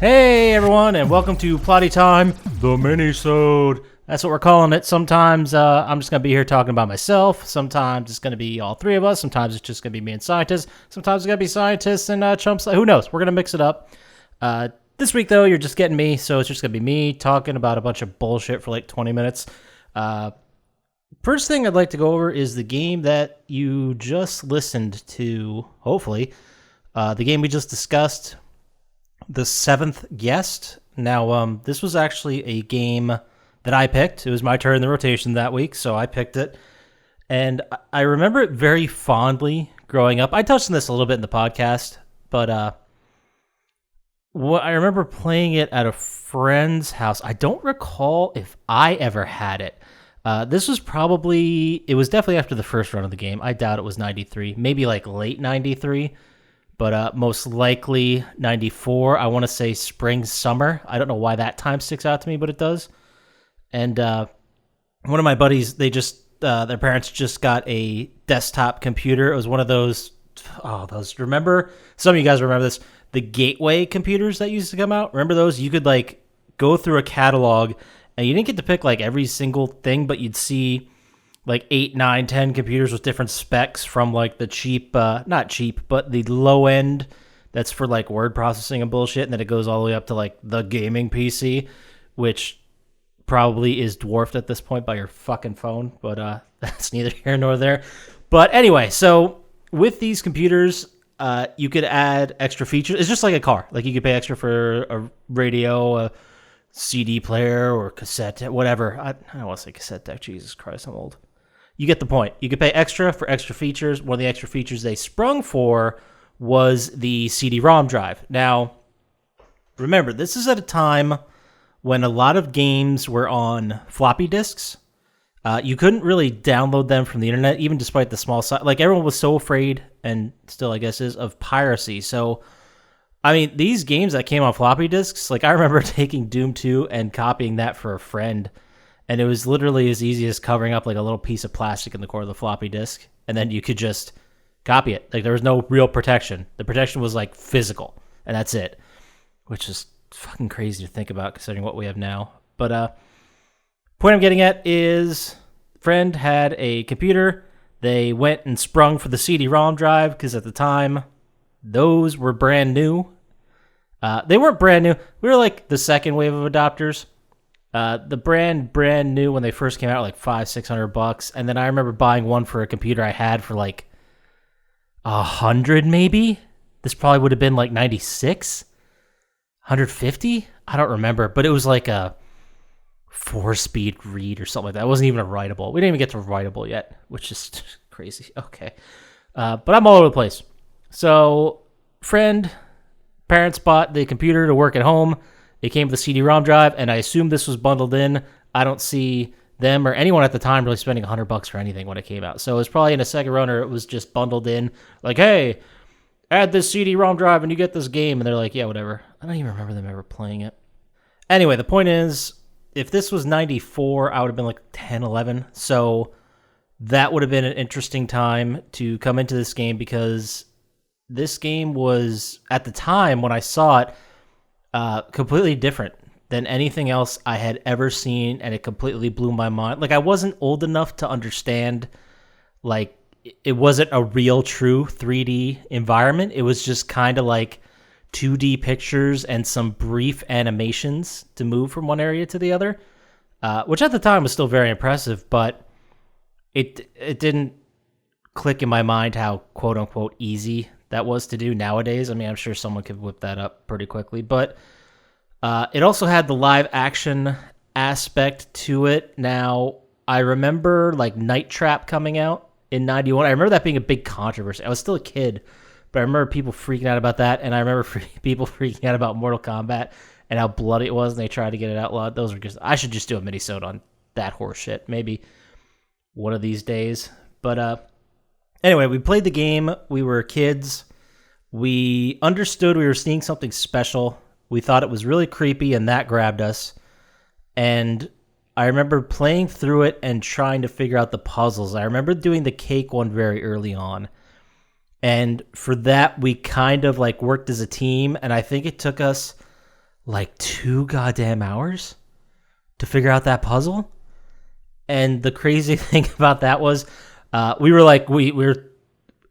Hey everyone, and welcome to Plotty Time, the Minisode. That's what we're calling it. Sometimes I'm just going to be here talking about myself. Sometimes it's going to be all three of us. Sometimes it's just going to be me and scientists. Sometimes it's going to be scientists and chumps. Who knows? We're going to mix it up. This week, though, you're just getting me, so it's just going to be me talking about a bunch of bullshit for like 20 minutes. First thing I'd like to go over is the game that you just listened to, hopefully. The game we just discussed, The Seventh Guest. Now, this was actually a game that I picked. It was my turn in the rotation that week, so I picked it. And I remember it very fondly growing up. I touched on this a little bit in the podcast, but I remember playing it at a friend's house. I don't recall if I ever had it. This was it was definitely after the first run of the game. I doubt it was 93, maybe like late 93. But most likely 94. I want to say spring, summer. I don't know why that time sticks out to me, but it does. And one of my buddies, their parents just got a desktop computer. It was one of those, remember? Some of you guys remember this. The Gateway computers that used to come out. Remember those? You could like go through a catalog and you didn't get to pick like every single thing, but you'd see like 8, 9, 10 computers with different specs from like the cheap, not cheap, but the low end that's for like word processing and bullshit. And then it goes all the way up to like the gaming PC, which probably is dwarfed at this point by your fucking phone. But that's neither here nor there. But anyway, so with these computers, you could add extra features. It's just like a car. Like you could pay extra for a radio, a CD player, or cassette, whatever. I don't want to say cassette deck. Jesus Christ, I'm old. You get the point. You could pay extra for extra features. One of the extra features they sprung for was the CD-ROM drive. Now, remember, this is at a time when a lot of games were on floppy disks. You couldn't really download them from the internet, even despite the small size. Like, everyone was so afraid, and still, I guess, is, of piracy. So, I mean, these games that came on floppy disks, like, I remember taking Doom 2 and copying that for a friend. And it was literally as easy as covering up like a little piece of plastic in the core of the floppy disk. And then you could just copy it. Like there was no real protection. The protection was like physical. And that's it. Which is fucking crazy to think about considering what we have now. But point I'm getting at is friend had a computer. They went and sprung for the CD-ROM drive because at the time those were brand new. They weren't brand new. We were like the second wave of adopters. The brand new when they first came out, like $500-$600, and then I remember buying one for a computer I had for like $100 maybe. This probably would have been like 96, $150. I don't remember, but it was like a 4-speed read or something like that. It wasn't even a writable. We didn't even get to writable yet, which is crazy. Okay, but I'm all over the place. So, parents bought the computer to work at home. It came with a CD-ROM drive, and I assume this was bundled in. I don't see them or anyone at the time really spending $100 for anything when it came out. So it was probably in a second run, or it was just bundled in. Like, hey, add this CD-ROM drive and you get this game. And they're like, yeah, whatever. I don't even remember them ever playing it. Anyway, the point is, if this was 94, I would have been like 10, 11. So that would have been an interesting time to come into this game because this game was, at the time when I saw it, completely different than anything else I had ever seen, and it completely blew my mind. Like, I wasn't old enough to understand, like, it wasn't a real, true 3D environment. It was just kind of like 2D pictures and some brief animations to move from one area to the other, which at the time was still very impressive, but it didn't click in my mind how, quote-unquote, easy that was to do nowadays. I mean, I'm sure someone could whip that up pretty quickly, but it also had the live action aspect to it. Now, I remember like Night Trap coming out in 91. I remember that being a big controversy. I was still a kid, but I remember people freaking out about that, and I remember people freaking out about Mortal Kombat and how bloody it was, and they tried to get it outlawed. Those were just, I should just do a minisode on that horse shit, maybe one of these days. But anyway, we played the game. We were kids. We understood we were seeing something special. We thought it was really creepy, and that grabbed us. And I remember playing through it and trying to figure out the puzzles. I remember doing the cake one very early on. And for that, we kind of like worked as a team. And I think it took us like 2 goddamn hours to figure out that puzzle. And the crazy thing about that was we were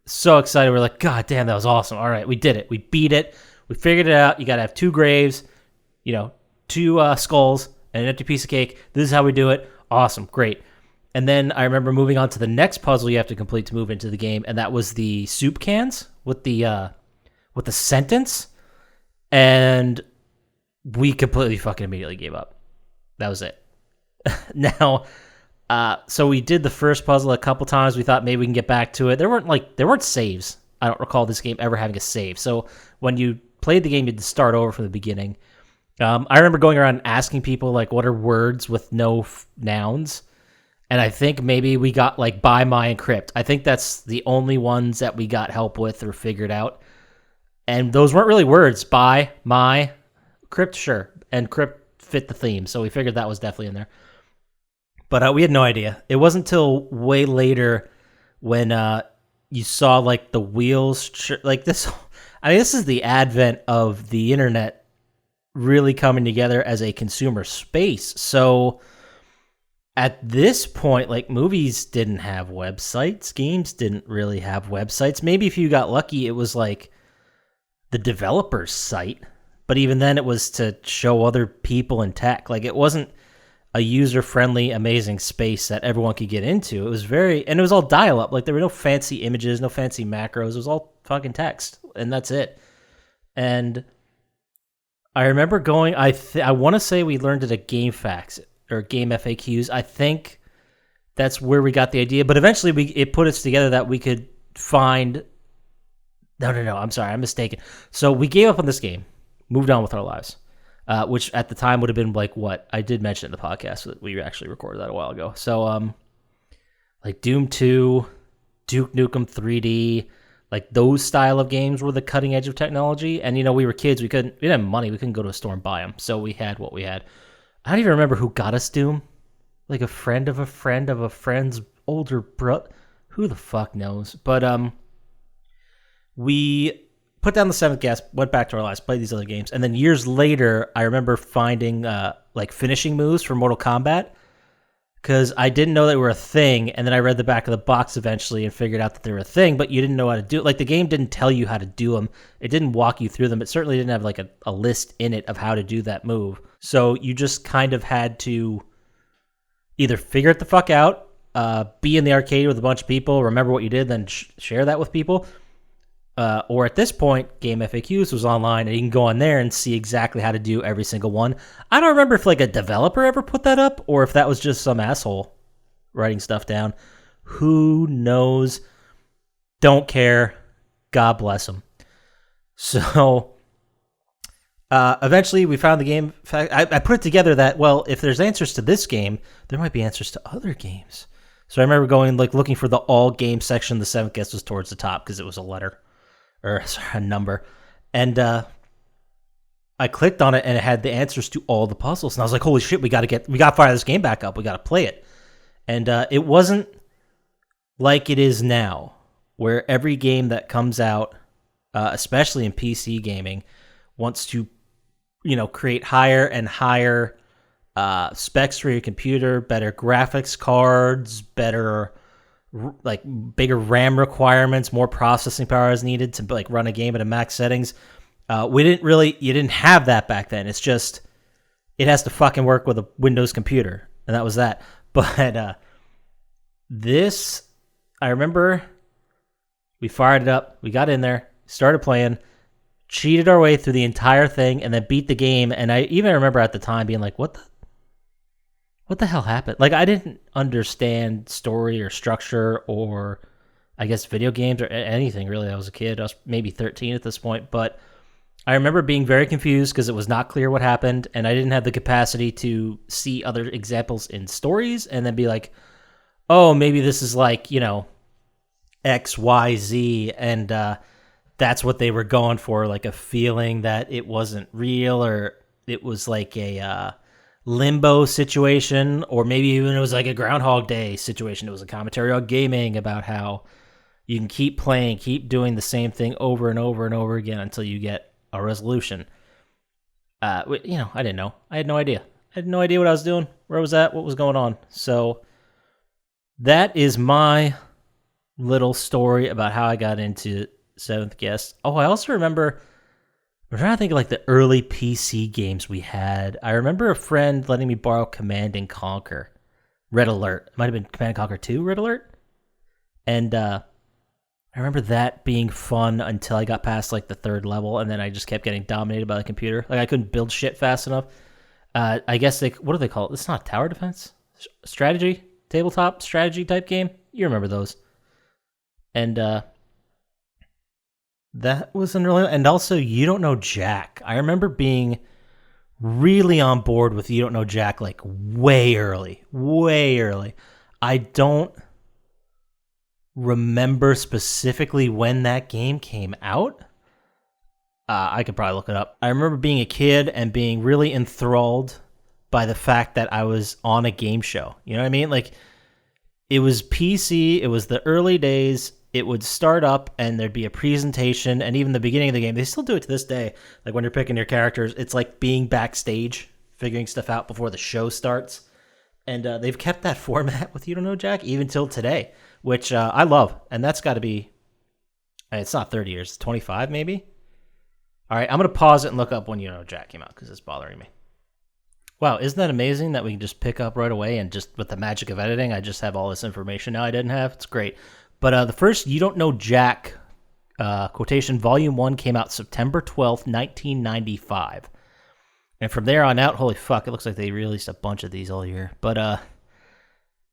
so excited. We were like, God damn, that was awesome. All right, we did it. We beat it. We figured it out. You got to have 2 graves, 2 skulls, and an empty piece of cake. This is how we do it. Awesome. Great. And then I remember moving on to the next puzzle you have to complete to move into the game, and that was the soup cans with the sentence. And we completely fucking immediately gave up. That was it. Now, so we did the first puzzle a couple times. We thought maybe we can get back to it. There weren't saves. I don't recall this game ever having a save. So when you played the game, you had to start over from the beginning. I remember going around and asking people, like, what are words with no nouns? And I think maybe we got, like, buy, my, and crypt. I think that's the only ones that we got help with or figured out. And those weren't really words. Buy, my, crypt, sure. And crypt fit the theme. So we figured that was definitely in there. But we had no idea. It wasn't until way later when you saw, like, the wheels. Like, this... I mean, this is the advent of the internet really coming together as a consumer space. So at this point, like, movies didn't have websites. Games didn't really have websites. Maybe if you got lucky, it was like the developer's site. But even then, it was to show other people in tech. Like, it wasn't a user-friendly, amazing space that everyone could get into. It was and it was all dial-up. Like, there were no fancy images, no fancy macros. It was all fucking text, and that's it. And I remember going, I want to say we learned it at GameFAQs or Game FAQs. I think that's where we got the idea. But eventually it put us together that we could find... No, I'm sorry, I'm mistaken. So we gave up on this game, moved on with our lives, which at the time would have been like what? I did mention in the podcast that we actually recorded that a while ago. So like Doom 2, Duke Nukem 3D... Like, those style of games were the cutting edge of technology. And, we were kids. We didn't have money. We couldn't go to a store and buy them. So we had what we had. I don't even remember who got us Doom. Like, a friend of a friend of a friend's older brother. Who the fuck knows? But we put down the 7th gas, went back to our lives, played these other games. And then years later, I remember finding, like, finishing moves for Mortal Kombat. Because I didn't know they were a thing, and then I read the back of the box eventually and figured out that they were a thing, but you didn't know how to do it. Like, the game didn't tell you how to do them. It didn't walk you through them. It certainly didn't have, like, a list in it of how to do that move. So you just kind of had to either figure it the fuck out, be in the arcade with a bunch of people, remember what you did, then share that with people. Or at this point, Game FAQs was online, and you can go on there and see exactly how to do every single one. I don't remember if, like, a developer ever put that up, or if that was just some asshole writing stuff down. Who knows? Don't care. God bless him. So, eventually we found the game. I put it together that, well, if there's answers to this game, there might be answers to other games. So I remember going, like, looking for the all game section. The 7th guess was towards the top because it was a letter. Or sorry, a number. And I clicked on it, and it had the answers to all the puzzles. And I was like, holy shit, we got to fire this game back up. We got to play it. And it wasn't like it is now, where every game that comes out, especially in PC gaming, wants to, create higher and higher specs for your computer, better graphics cards, better... like bigger RAM requirements, more processing power is needed to, like, run a game at a max settings. You didn't have that back then. It's just, it has to fucking work with a Windows computer. And that was that. But this, I remember we fired it up. We got in there, started playing, cheated our way through the entire thing, and then beat the game. And I even remember at the time being like, what the hell happened? Like, I didn't understand story or structure or, I guess, video games or anything, really. I was a kid. I was maybe 13 at this point. But I remember being very confused because it was not clear what happened, and I didn't have the capacity to see other examples in stories and then be like, oh, maybe this is like, X, Y, Z, and that's what they were going for, like a feeling that it wasn't real, or it was like a... limbo situation, or maybe even it was like a Groundhog Day situation. It was a commentary on gaming about how you can keep playing, keep doing the same thing over and over and over again until you get a resolution. I didn't know. I had no idea. I had no idea what I was doing, where I was at, what was going on. So that is my little story about how I got into Seventh Guest. Oh, I also remember, I'm trying to think of like the early PC games we had. I remember a friend letting me borrow Command and Conquer. Red Alert. It might have been Command and Conquer 2 Red Alert. And I remember that being fun until I got past like the third level, and then I just kept getting dominated by the computer. Like I couldn't build shit fast enough. I guess what do they call it? It's not tower defense. Strategy? Tabletop strategy type game? You remember those. And that was an early, and also You Don't Know Jack. I remember being really on board with You Don't Know Jack like way early. I don't remember specifically when that game came out. I could probably look it up. I remember being a kid and being really enthralled by the fact that I was on a game show. You know what I mean? Like, it was PC, it was the early days, it would start up and there'd be a presentation, and even the beginning of the game, they still do it to this day. Like when you're picking your characters, it's like being backstage, figuring stuff out before the show starts. And they've kept that format with You Don't Know Jack even till today, which I love. And that's got to be, it's not 30 years, 25 maybe? All right, I'm going to pause it and look up when You Don't Know Jack came out because it's bothering me. Wow, isn't that amazing that we can just pick up right away and just with the magic of editing, I just have all this information now I didn't have? It's great. But the first You Don't Know Jack quotation, Volume 1, came out September 12th, 1995. And from there on out, holy fuck, it looks like they released a bunch of these all year. But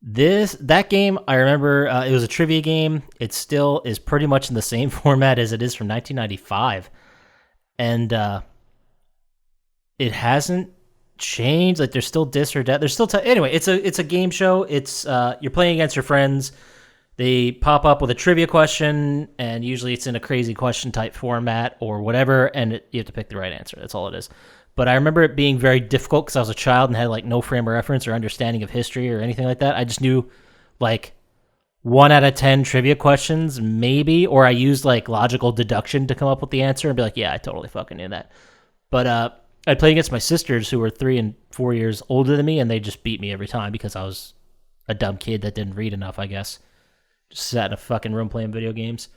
that game, I remember it was a trivia game. It still is pretty much in the same format as it is from 1995. And it hasn't changed. Like, there's still dis or dat. There's still anyway, it's a game show. It's you're playing against your friends. They pop up with a trivia question, and usually it's in a crazy question type format or whatever, and you have to pick the right answer. That's all it is. But I remember it being very difficult because I was a child and had like no frame of reference or understanding of history or anything like that. I just knew like 1 out of 10 trivia questions, maybe, or I used like logical deduction to come up with the answer and be like, yeah, I totally fucking knew that. But I'd play against my sisters who were 3 and 4 years older than me, and they just beat me every time because I was a dumb kid that didn't read enough, I guess. Just sat in a fucking room playing video games.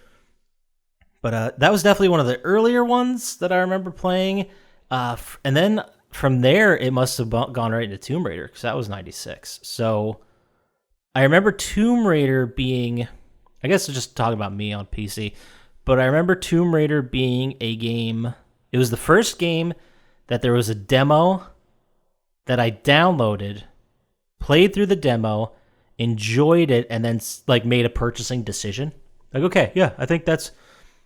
But that was definitely one of the earlier ones that I remember playing. And then from there, it must have gone right into Tomb Raider because that was 96. So I remember Tomb Raider being, I guess it's just talking about me on PC, but I remember Tomb Raider being a game. It was the first game that there was a demo that I downloaded, played through the demo, enjoyed it, and then like made a purchasing decision. Like, okay, yeah, I think that's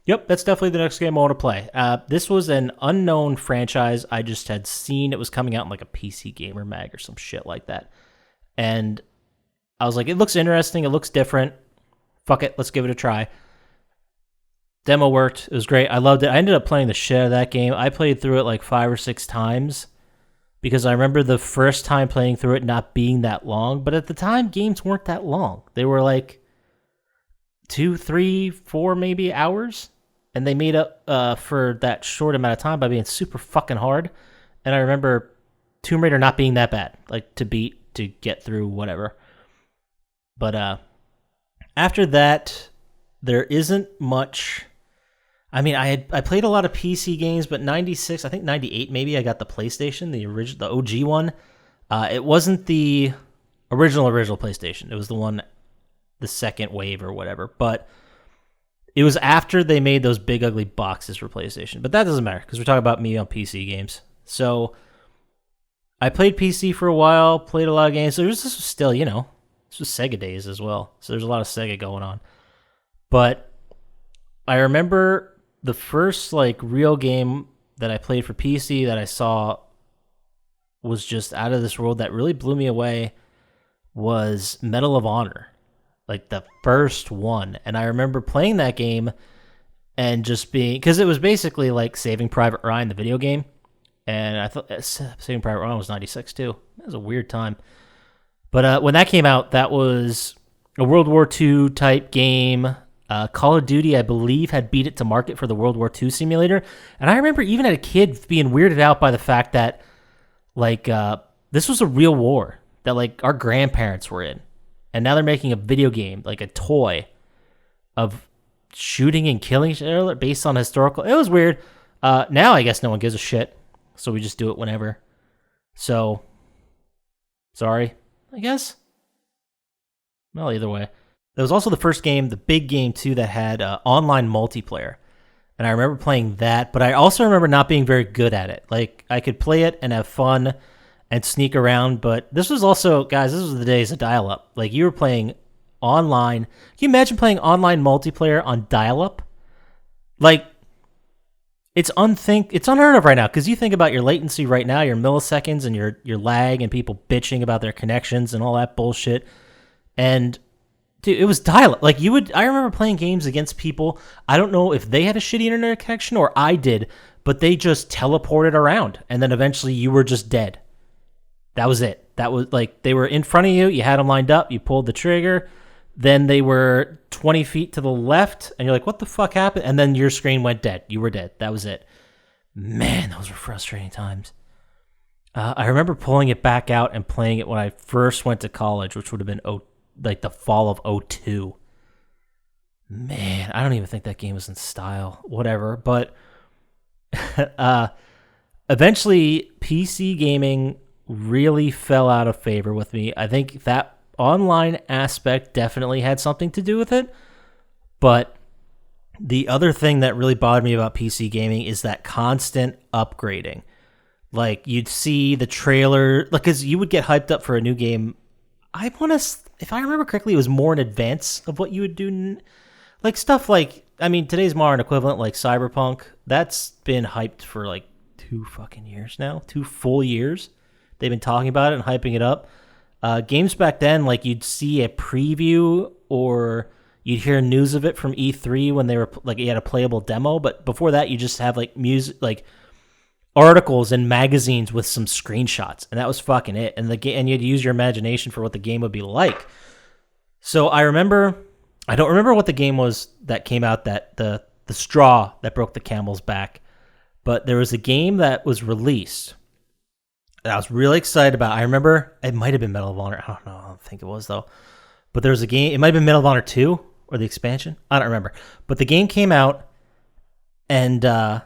definitely the next game I want to play. This was an unknown franchise. I just had seen it was coming out in like a PC Gamer mag or some shit like that. And I was like, it looks interesting. It looks different. Fuck it. Let's give it a try. Demo worked. It was great. I loved it. I ended up playing the shit out of that game. I played through it like 5 or 6 times because I remember the first time playing through it not being that long. But at the time, games weren't that long. They were like 2, 3, 4 maybe hours. And they made up for that short amount of time by being super fucking hard. And I remember Tomb Raider not being that bad, like to beat, to get through, whatever. But after that, there isn't much. I mean, I played a lot of PC games, but 96, I think 98 maybe, I got the PlayStation, the OG one. It wasn't the original PlayStation. It was the one, the second wave or whatever. But it was after they made those big ugly boxes for PlayStation. But that doesn't matter because we're talking about me on PC games. So I played PC for a while, played a lot of games. So this was still, this was Sega days as well. So there's a lot of Sega going on. But I remember the first like real game that I played for PC that I saw was just out of this world that really blew me away was Medal of Honor. Like the first one. And I remember playing that game and just being, because it was basically like Saving Private Ryan, the video game. And I thought Saving Private Ryan was 96 too. That was a weird time. But when that came out, that was a World War II type game. Call of Duty, I believe, had beat it to market for the World War II simulator. And I remember even as a kid being weirded out by the fact that, like, this was a real war that, like, our grandparents were in. And now they're making a video game, like a toy, of shooting and killing each other based on historical. It was weird. Now I guess no one gives a shit, so we just do it whenever. So, sorry, I guess. Well, either way. It was also the first game, the big game too, that had online multiplayer. And I remember playing that, but I also remember not being very good at it. Like, I could play it and have fun and sneak around, but this was also, guys, this was the days of dial-up. Like, you were playing online. Can you imagine playing online multiplayer on dial-up? Like, it's unheard of right now, because you think about your latency right now, your milliseconds and your lag and people bitching about their connections and all that bullshit. And dude, it was dial-up. Like, I remember playing games against people. I don't know if they had a shitty internet connection or I did, but they just teleported around, and then eventually you were just dead. That was it. That was, like, they were in front of you, you had them lined up, you pulled the trigger, then they were 20 feet to the left, and you're like, what the fuck happened? And then your screen went dead. You were dead. That was it. Man, those were frustrating times. I remember pulling it back out and playing it when I first went to college, which would have been like the fall of '02. Man, I don't even think that game was in style. Whatever. But eventually, PC gaming really fell out of favor with me. I think that online aspect definitely had something to do with it. But the other thing that really bothered me about PC gaming is that constant upgrading. Like, you'd see the trailer, like, because you would get hyped up for a new game. If I remember correctly, it was more in advance of what you would do. Like, stuff like, I mean, today's modern equivalent, like Cyberpunk, that's been hyped for like 2 fucking years now. 2 full years. They've been talking about it and hyping it up. Games back then, like, you'd see a preview or you'd hear news of it from E3 when they were, like, you had a playable demo. But before that, you just have, like, music, like, articles and magazines with some screenshots, and that was fucking it. And and you'd use your imagination for what the game would be like. So I don't remember what the game was that came out, that the straw that broke the camel's back, but there was a game that was released that I was really excited about. I remember it might have been Medal of Honor. I don't know. I don't think it was, though. But there was a game. It might have been Medal of Honor 2 or the expansion. I don't remember. But the game came out, and I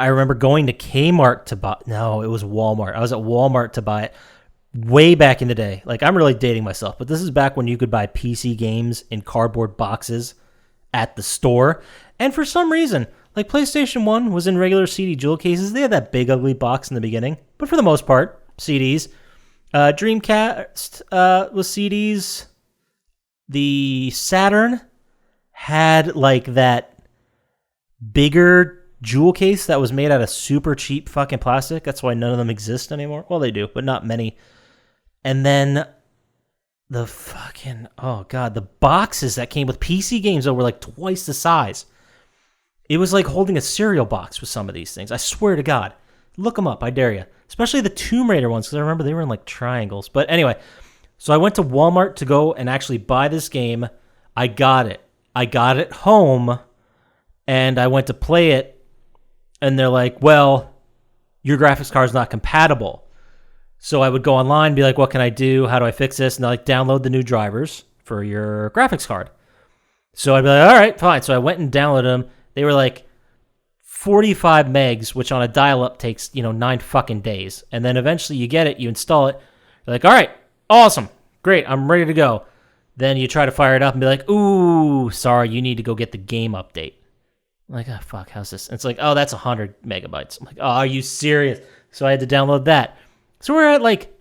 remember going to Kmart to buy. No, it was Walmart. I was at Walmart to buy it way back in the day. Like, I'm really dating myself, but this is back when you could buy PC games in cardboard boxes at the store. And for some reason, like, PlayStation 1 was in regular CD jewel cases. They had that big, ugly box in the beginning. But for the most part, CDs. Dreamcast was CDs. The Saturn had, like, that bigger jewel case that was made out of super cheap fucking plastic. That's why none of them exist anymore. Well, they do, but not many. And then the fucking, oh God, the boxes that came with PC games that were like twice the size. It was like holding a cereal box with some of these things. I swear to God. Look them up, I dare you. Especially the Tomb Raider ones, because I remember they were in like triangles. But anyway, so I went to Walmart to go and actually buy this game. I got it. I got it home, and I went to play it, and they're like, well, your graphics card is not compatible. So I would go online and be like, what can I do? How do I fix this? And they're like, download the new drivers for your graphics card. So I'd be like, all right, fine. So I went and downloaded them. They were like 45 megs, which on a dial-up takes, 9 fucking days. And then eventually you get it, you install it. You're like, all right, awesome, great, I'm ready to go. Then you try to fire it up and be like, ooh, sorry, you need to go get the game update. I'm like, oh, fuck, how's this? And it's like, oh, that's 100 megabytes. I'm like, oh, are you serious? So I had to download that. So we're at, like,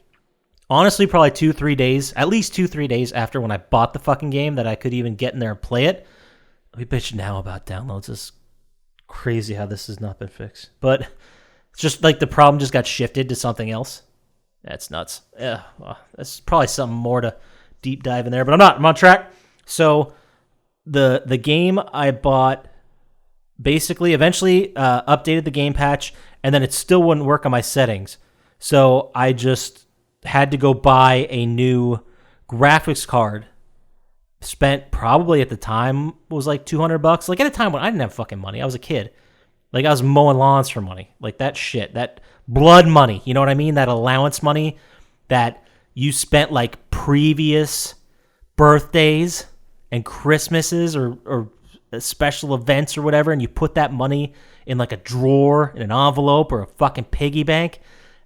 honestly, probably 2-3 days, at least 2-3 days after when I bought the fucking game that I could even get in there and play it. We bitch now about downloads. It's crazy how this has not been fixed. But it's just like the problem just got shifted to something else. That's nuts. Yeah, well, that's probably something more to deep dive in there, but I'm not. I'm on track. So the game I bought basically eventually updated the game patch, and then it still wouldn't work on my settings. So I just had to go buy a new graphics card spent probably at the time was like $200. Like at a time when I didn't have fucking money. I was a kid. Like I was mowing lawns for money. Like that shit. That blood money. You know what I mean? That allowance money that you spent like previous birthdays and Christmases or special events or whatever, and you put that money in like a drawer, in an envelope, or a fucking piggy bank,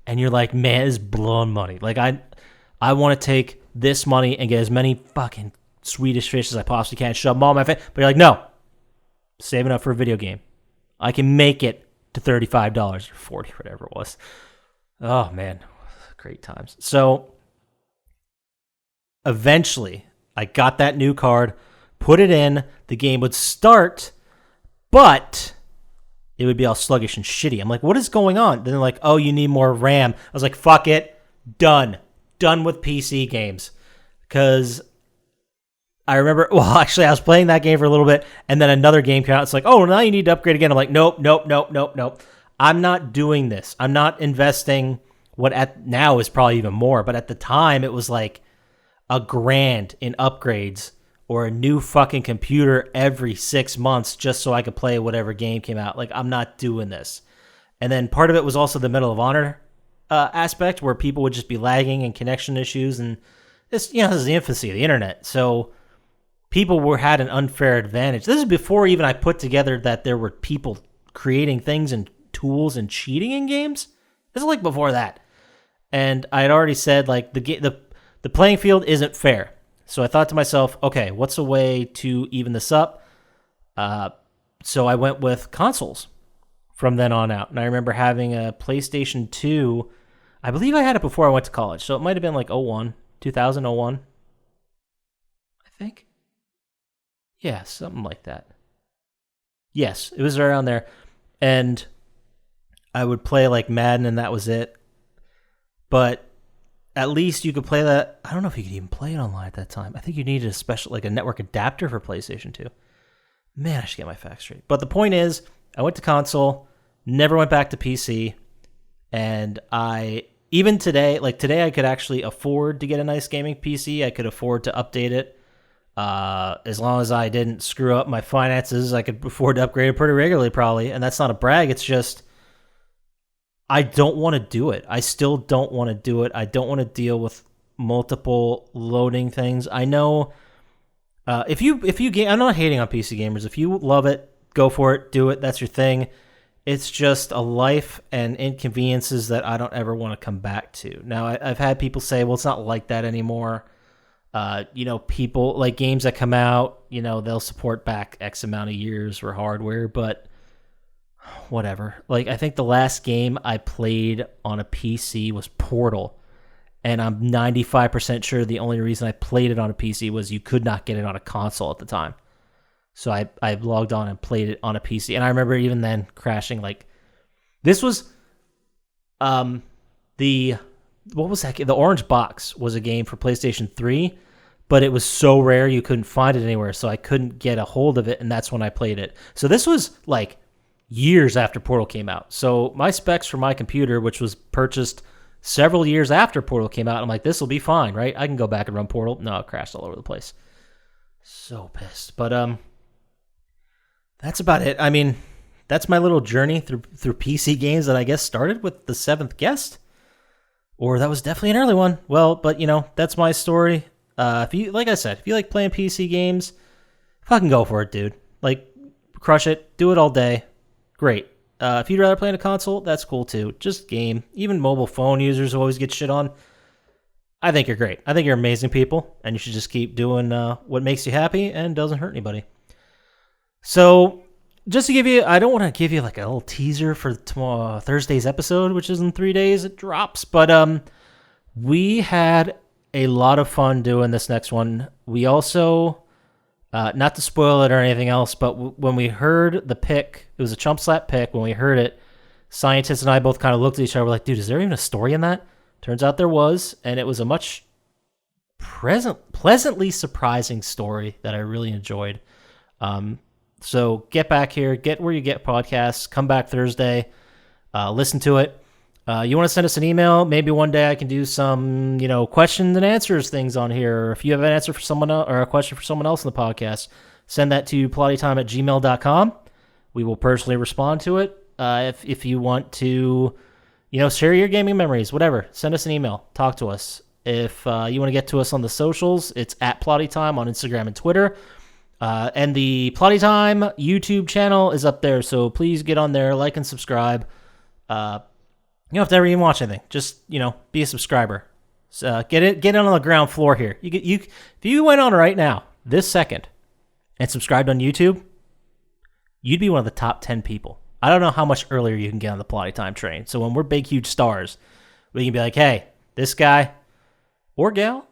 and you're like, man, this is blown money. Like I want to take this money and get as many fucking Swedish fish as I possibly can, shove them all in my face. But you're like, no, saving up for a video game. I can make it to $35 or $40, whatever it was. Oh man, great times. So eventually, I got that new card, put it in, the game would start, but it would be all sluggish and shitty. I'm like, what is going on? Then they're like, oh, you need more RAM. I was like, fuck it, done with PC games. Because I remember, well, actually, I was playing that game for a little bit, and then another game came out. It's like, oh, now you need to upgrade again. I'm like, nope. I'm not doing this. I'm not investing what at now is probably even more, but at the time, it was like $1,000 in upgrades or a new fucking computer every 6 months just so I could play whatever game came out. Like, I'm not doing this. And then part of it was also the Medal of Honor aspect where people would just be lagging and connection issues. And this, this is the infancy of the internet. So people had an unfair advantage. This is before even I put together that there were people creating things and tools and cheating in games. This is like before that. And I had already said, like, the playing field isn't fair. So I thought to myself, okay, what's a way to even this up? So I went with consoles from then on out. And I remember having a PlayStation 2. I believe I had it before I went to college. So it might have been like 2001, I think. Yeah, something like that. Yes, it was around there. And I would play like Madden and that was it. But at least you could play that. I don't know if you could even play it online at that time. I think you needed a special, like a network adapter for PlayStation 2. Man, I should get my facts straight. But the point is, I went to console, never went back to PC, and even today, like today I could actually afford to get a nice gaming PC. I could afford to update it. As long as I didn't screw up my finances, I could afford to upgrade it pretty regularly probably. And that's not a brag. It's just, I don't want to do it. I still don't want to do it. I don't want to deal with multiple loading things. I know if you game, I'm not hating on PC gamers. If you love it, go for it, do it. That's your thing. It's just a life and inconveniences that I don't ever want to come back to. Now, I've had people say, well, it's not like that anymore. People like games that come out, they'll support back X amount of years for hardware, but whatever. Like, I think the last game I played on a PC was Portal, and I'm 95% sure the only reason I played it on a PC was you could not get it on a console at the time. So I logged on and played it on a PC, and I remember even then crashing. Like, this was what was that game? The Orange Box was a game for PlayStation 3, but it was so rare you couldn't find it anywhere, so I couldn't get a hold of it, and that's when I played it. So this was like years after Portal came out. So my specs for my computer, which was purchased several years after Portal came out, I'm like, this will be fine, right? I can go back and run Portal. No, it crashed all over the place. So pissed. But that's about it. I mean, that's my little journey through PC games that I guess started with the Seventh Guest. Or that was definitely an early one. Well, but that's my story. If you like playing PC games, fucking go for it, dude. Like, crush it, do it all day. Great. If you'd rather play on a console, that's cool too. Just game. Even mobile phone users who always get shit on. I think you're great. I think you're amazing people, and you should just keep doing what makes you happy and doesn't hurt anybody. So, just to give you, I don't want to give you like a little teaser for Thursday's episode, which is in 3 days it drops, but we had a lot of fun doing this next one. We also, not to spoil it or anything else, but when we heard the pick, it was a chump slap pick. When we heard it, scientists and I both kind of looked at each other. We're like, dude, is there even a story in that? Turns out there was, and it was a much pleasantly surprising story that I really enjoyed. So get back here, get where you get podcasts, come back Thursday, listen to it. You want to send us an email? Maybe one day I can do some, questions and answers things on here. Or if you have an answer for someone else or a question for someone else in the podcast, send that to plottytime@gmail.com. We will personally respond to it. If you want to, share your gaming memories, whatever, send us an email. Talk to us. If you want to get to us on the socials, it's at Plotty Time on Instagram and Twitter. And the Plotty Time YouTube channel is up there, so please get on there, like and subscribe. You don't have to ever even watch anything. Just, be a subscriber. Get in on the ground floor here. If you went on right now, this second, and subscribed on YouTube, you'd be one of the top 10 people. I don't know how much earlier you can get on the Plotty Time train. So when we're big, huge stars, we can be like, hey, this guy or gal,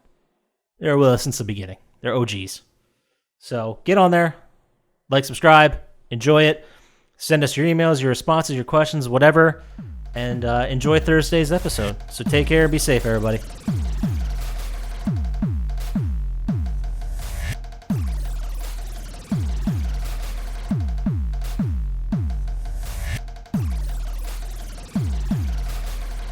they're with us since the beginning. They're OGs. So get on there, like, subscribe, enjoy it. Send us your emails, your responses, your questions, whatever. And enjoy Thursday's episode. So take care. Be safe, everybody.